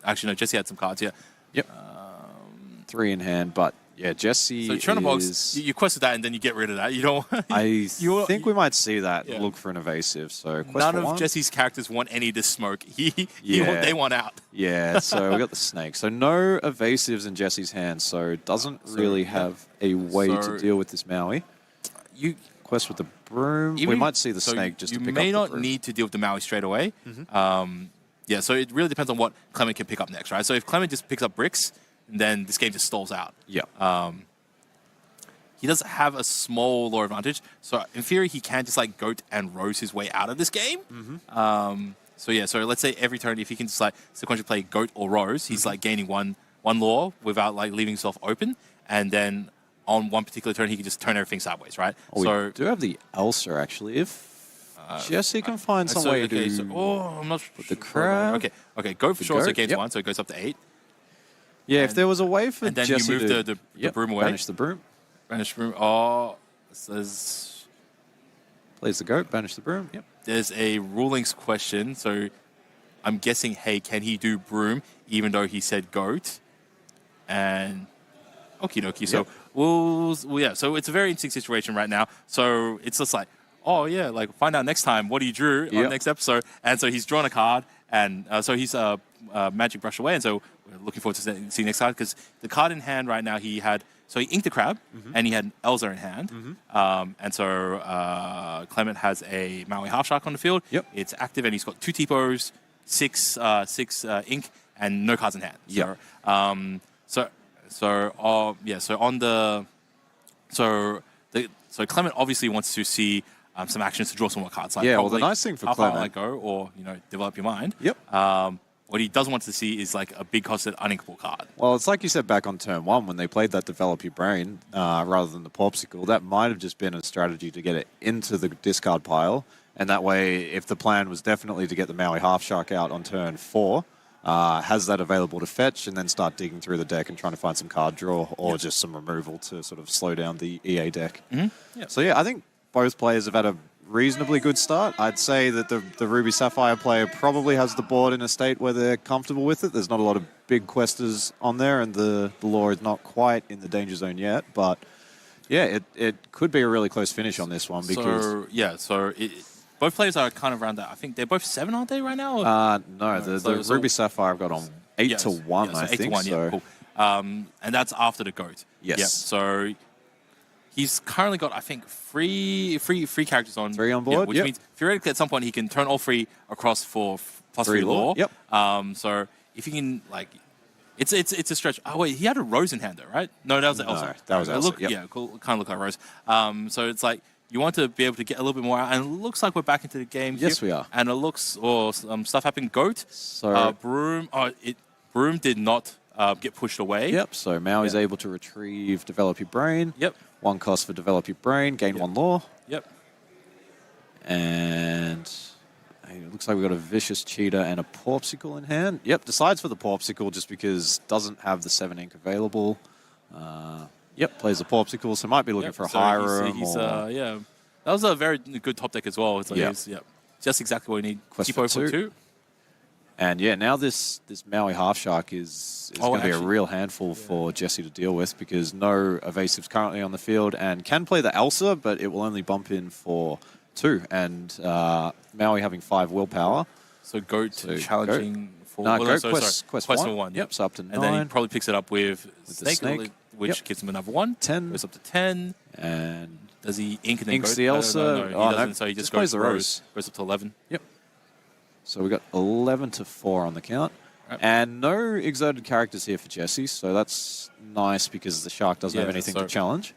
Actually, no, Jesse had some cards, yeah. Yep. 3 in hand, but yeah, Jesse So Churn Box, you quested that and then you get rid of that. You don't... I think we might see that look for an evasive. So none of Jesse's characters want any of this smoke. They want out. Yeah, so we got the snake. So no evasives in Jesse's hand, so doesn't really have a way to deal with this Maui. You quest with the broom. We might see the snake just to pick up the broom. You may not need to deal with the Maui straight away. Yeah, so it really depends on what Clement can pick up next, right? So if Clement just picks up bricks, then this game just stalls out. Yeah. He does have a small lore advantage, so in theory he can just like goat and rose his way out of this game. So yeah, so let's say every turn if he can just like sequentially play goat or rose, he's like gaining one lore without like leaving himself open, and then on one particular turn he can just turn everything sideways, right? Oh, so we do have the Elsa actually. If Jesse can find some way to I'm not sure. The crab. Okay, goat for sure. So it gains 1, so it goes up to 8. Yeah, if there was a way for Jesse you move the broom away. Banish the broom. Banish broom. Oh, it says... Plays the goat, banish the broom. Yep. There's a rulings question, so I'm guessing, hey, can he do broom even though he said goat? And... Okie dokie. So, so it's a very interesting situation right now. So it's just like, oh, yeah, like find out next time what he drew on the next episode. And so he's drawn a card, and so he's magic brush away, and so we're looking forward to seeing next card, because the card in hand right now he inked the crab, and he had Elza in hand, and so Clement has a Maui Half Shark on the field. It's active, and he's got 2 T-Pos, 6 ink, and no cards in hand. So Clement obviously wants to see some actions to draw some more cards. Like well, the nice thing for Clement, let go, or develop your mind. Yep. What he doesn't want to see is like a big costed uninkable card. Well, it's like you said back on turn 1 when they played that develop your brain rather than the Popsicle. That might have just been a strategy to get it into the discard pile, and that way, if the plan was definitely to get the Maui Half Shark out on turn 4, has that available to fetch and then start digging through the deck and trying to find some card draw or just some removal to sort of slow down the EA deck. So yeah, I think both players have had a reasonably good start. I'd say that the Ruby Sapphire player probably has the board in a state where they're comfortable with it. There's not a lot of big questers on there, and the lore is not quite in the danger zone yet. But yeah, it could be a really close finish on this one because both players are kind of around that. I think they're both 7, aren't they, right now? No, the Ruby Sapphire I've got on 8 to 1, I think. 8 to 1, cool. And that's after the goat. Yes. Yeah, so he's currently got, I think, three characters on. 3 on board, which means theoretically at some point he can turn all 3 across for +3 lore. Yep. So if he can, like, it's a stretch. Oh wait, he had a Rose in hand though, right? No, that was Elsa. No, that was Elsa. Yeah, cool, kind of look like Rose. So it's like you want to be able to get a little bit more out, and it looks like we're back into the game. Yes, we are. And it looks, stuff happened. Goat. So Broom. Broom did not get pushed away. Yep. So Maui's able to retrieve Develop Your Brain. Yep. 1 cost for Develop Your Brain, gain 1 lore. Yep. And it looks like we've got a Vicious Cheetah and a Popsicle in hand. Yep, decides for the Popsicle just because doesn't have the 7 ink available. Yep, plays the Popsicle, so might be looking for a Hiram. That was a very good top deck as well. It's like, just exactly what you need. Quest for 2. And yeah, now this Maui Half Shark is going to be a real handful for Jesse to deal with because no evasives currently on the field and can play the Elsa, but it will only bump in for 2. And Maui having 5 willpower. So Goat challenging for... Quest for 1. Yep, so up to 9. And then he probably picks it up with the Snake. Which gives him another 1. 10. Goes up to 10. And does he ink and then inks Goat? the Elsa? No, he doesn't. So he just plays goes the Rose. Goes up to 11. Yep. So we got 11 to 4 on the count. Right. And no exerted characters here for Jesse, so that's nice because the Shark doesn't have anything to challenge.